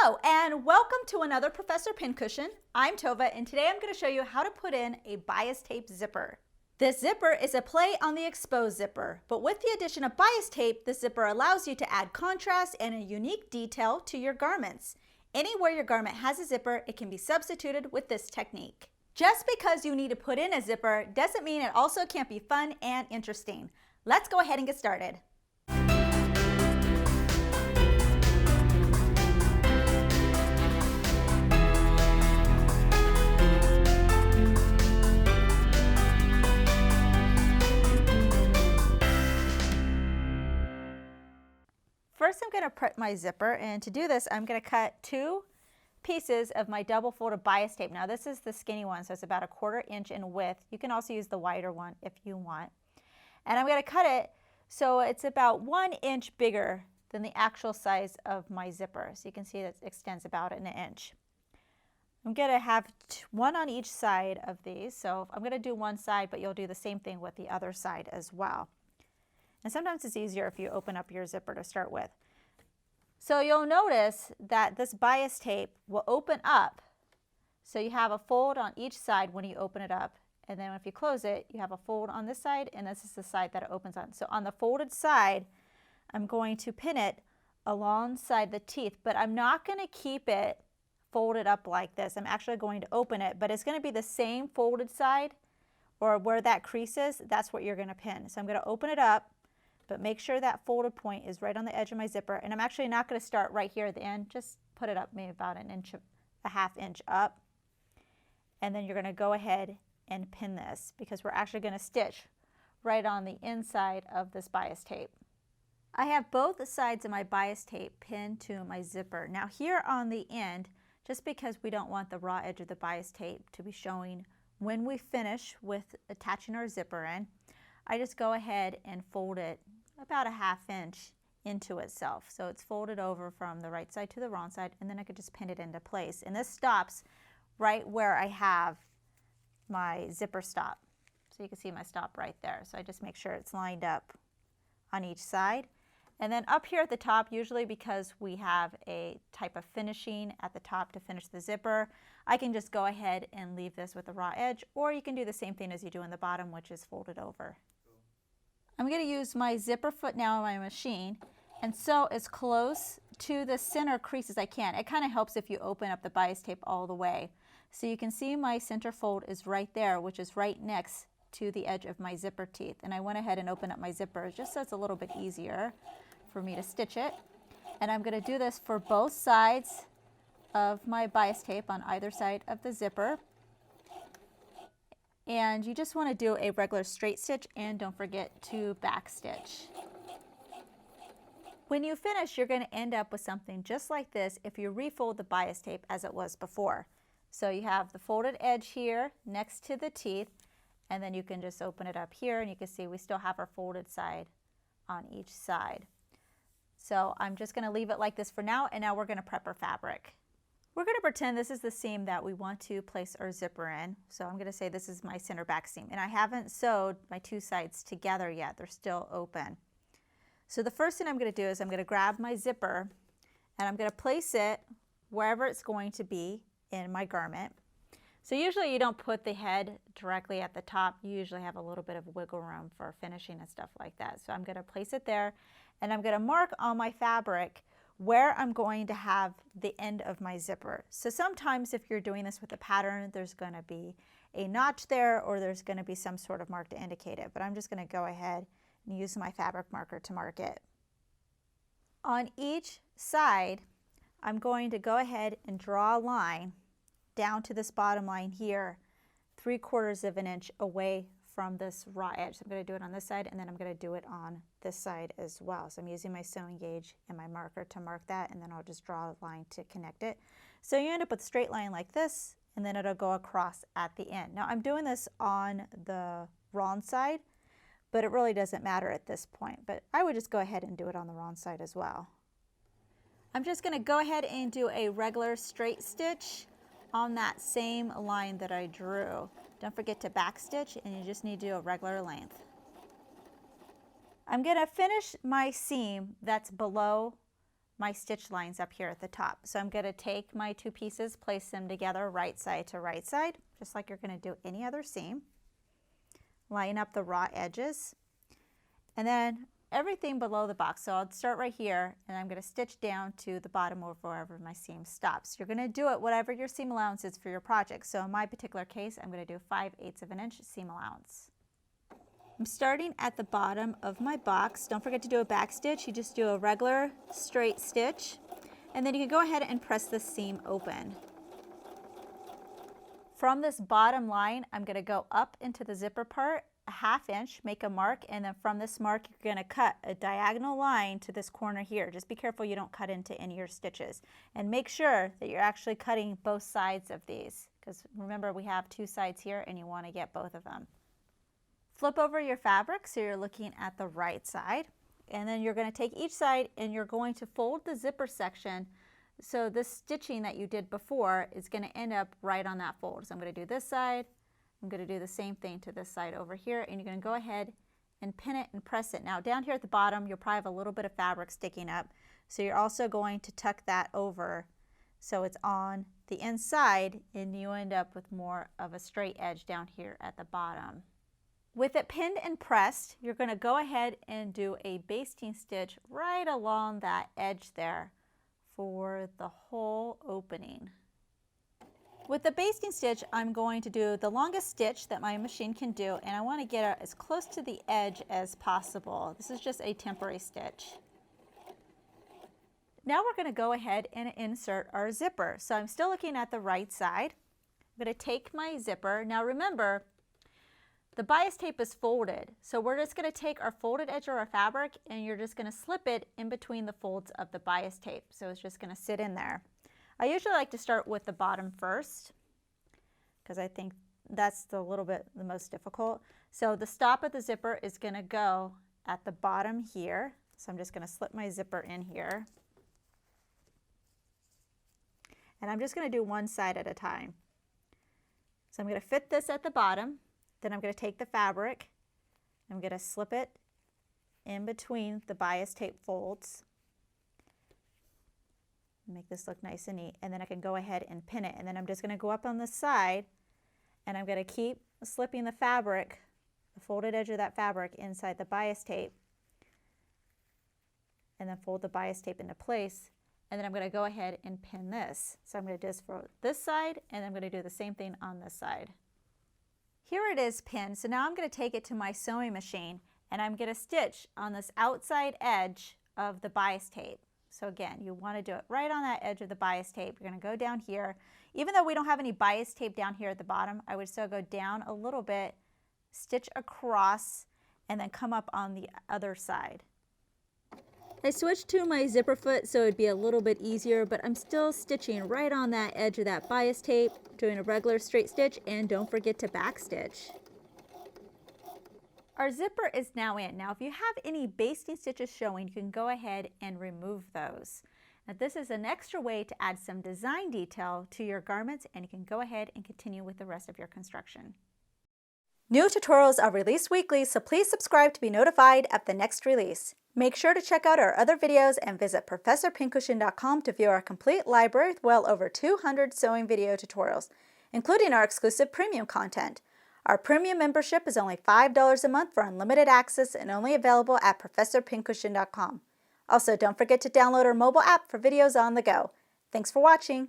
Hello and welcome to another Professor Pincushion. I'm Tova and today I'm going to show you how to put in a bias tape zipper. This zipper is a play on the exposed zipper, but with the addition of bias tape, the zipper allows you to add contrast and a unique detail to your garments. Anywhere your garment has a zipper, it can be substituted with this technique. Just because you need to put in a zipper doesn't mean it also can't be fun and interesting. Let's go ahead and get started. First, I'm going to prep my zipper, and to do this, I'm going to cut two pieces of my double folded bias tape. Now, this is the skinny one, so it's about 1/4 inch in width. You can also use the wider one if you want. And I'm going to cut it so it's about 1 inch bigger than the actual size of my zipper. So you can see that it extends about an inch. I'm going to have one on each side of these. So I'm going to do one side, but you'll do the same thing with the other side as well. And sometimes it's easier if you open up your zipper to start with. So you'll notice that this bias tape will open up. So you have a fold on each side when you open it up. And then if you close it, you have a fold on this side, and this is the side that it opens on. So on the folded side, I'm going to pin it alongside the teeth, but I'm not going to keep it folded up like this. I'm actually going to open it, but it's going to be the same folded side, or where that crease is, that's what you're going to pin. So I'm going to open it up, but make sure that folded point is right on the edge of my zipper. And I'm actually not going to start right here at the end. Just put it up maybe about an inch, a half inch up. And then you're going to go ahead and pin this because we're actually going to stitch right on the inside of this bias tape. I have both sides of my bias tape pinned to my zipper. Now here on the end, just because we don't want the raw edge of the bias tape to be showing when we finish with attaching our zipper in, I just go ahead and fold it about 1/2 inch into itself. So it's folded over from the right side to the wrong side, and then I could just pin it into place. And this stops right where I have my zipper stop. So you can see my stop right there. So I just make sure it's lined up on each side. And then up here at the top, usually because we have a type of finishing at the top to finish the zipper, I can just go ahead and leave this with a raw edge, or you can do the same thing as you do in the bottom, which is folded over. I'm going to use my zipper foot now on my machine and sew as close to the center crease as I can. It kind of helps if you open up the bias tape all the way. So you can see my center fold is right there, which is right next to the edge of my zipper teeth. And I went ahead and opened up my zipper just so it's a little bit easier for me to stitch it. And I'm going to do this for both sides of my bias tape on either side of the zipper. And you just want to do a regular straight stitch, and don't forget to back stitch. When you finish, you're going to end up with something just like this if you refold the bias tape as it was before. So you have the folded edge here next to the teeth, and then you can just open it up here, and you can see we still have our folded side on each side. So I'm just going to leave it like this for now, and now we're going to prep our fabric. We're going to pretend this is the seam that we want to place our zipper in. So I'm going to say this is my center back seam, and I haven't sewed my two sides together yet. They're still open. So the first thing I'm going to do is I'm going to grab my zipper and I'm going to place it wherever it's going to be in my garment. So usually you don't put the head directly at the top. You usually have a little bit of wiggle room for finishing and stuff like that. So I'm going to place it there, and I'm going to mark on my fabric where I'm going to have the end of my zipper. So sometimes if you're doing this with a pattern, there's going to be a notch there, or there's going to be some sort of mark to indicate it. But I'm just going to go ahead and use my fabric marker to mark it. On each side, I'm going to go ahead and draw a line down to this bottom line here, 3/4 of an inch away from this raw edge. So I'm going to do it on this side, and then I'm going to do it on this side as well. So I'm using my sewing gauge and my marker to mark that, and then I'll just draw a line to connect it. So you end up with a straight line like this, and then it'll go across at the end. Now I'm doing this on the wrong side, but it really doesn't matter at this point. But I would just go ahead and do it on the wrong side as well. I'm just going to go ahead and do a regular straight stitch on that same line that I drew. Don't forget to back stitch, and you just need to do a regular length. I'm going to finish my seam that's below my stitch lines up here at the top. So I'm going to take my two pieces, place them together right side to right side, just like you're going to do any other seam. Line up the raw edges, and then everything below the box. So I'll start right here, and I'm going to stitch down to the bottom of wherever my seam stops. You're going to do it whatever your seam allowance is for your project. So in my particular case, I'm going to do 5/8 of an inch seam allowance. I'm starting at the bottom of my box. Don't forget to do a back stitch. You just do a regular straight stitch, and then you can go ahead and press the seam open. From this bottom line, I'm going to go up into the zipper part a 1/2 inch, make a mark, and then from this mark you're going to cut a diagonal line to this corner here. Just be careful you don't cut into any of your stitches, and make sure that you're actually cutting both sides of these, because remember we have two sides here and you want to get both of them. Flip over your fabric so you're looking at the right side, and then you're going to take each side and you're going to fold the zipper section so this stitching that you did before is going to end up right on that fold. So I'm going to do this side, I'm going to do the same thing to this side over here, and you're going to go ahead and pin it and press it. Now down here at the bottom you'll probably have a little bit of fabric sticking up, so you're also going to tuck that over so it's on the inside and you end up with more of a straight edge down here at the bottom. With it pinned and pressed, you're going to go ahead and do a basting stitch right along that edge there for the whole opening. With the basting stitch, I'm going to do the longest stitch that my machine can do, and I want to get it as close to the edge as possible. This is just a temporary stitch. Now we're going to go ahead and insert our zipper. So I'm still looking at the right side. I'm going to take my zipper. Now remember, the bias tape is folded, so we're just going to take our folded edge of our fabric and you're just going to slip it in between the folds of the bias tape. So it's just going to sit in there. I usually like to start with the bottom first because I think that's the most difficult. So the stop of the zipper is going to go at the bottom here. So I'm just going to slip my zipper in here. And I'm just going to do one side at a time. So I'm going to fit this at the bottom. Then I'm going to take the fabric, I'm going to slip it in between the bias tape folds, make this look nice and neat, and then I can go ahead and pin it. And then I'm just going to go up on the side and I'm going to keep slipping the fabric, the folded edge of that fabric inside the bias tape, and then fold the bias tape into place. And then I'm going to go ahead and pin this. So I'm going to do this for this side, and I'm going to do the same thing on this side. Here it is pinned, so now I'm going to take it to my sewing machine and I'm going to stitch on this outside edge of the bias tape. So again, you want to do it right on that edge of the bias tape. You're going to go down here. Even though we don't have any bias tape down here at the bottom, I would still go down a little bit, stitch across, and then come up on the other side. I switched to my zipper foot so it'd be a little bit easier, but I'm still stitching right on that edge of that bias tape, doing a regular straight stitch, and don't forget to back stitch. Our zipper is now in. Now if you have any basting stitches showing, you can go ahead and remove those. Now this is an extra way to add some design detail to your garments, and you can go ahead and continue with the rest of your construction. New tutorials are released weekly, so please subscribe to be notified of the next release. Make sure to check out our other videos and visit ProfessorPincushion.com to view our complete library with well over 200 sewing video tutorials, including our exclusive premium content. Our premium membership is only $5 a month for unlimited access and only available at ProfessorPincushion.com. Also, don't forget to download our mobile app for videos on the go. Thanks for watching.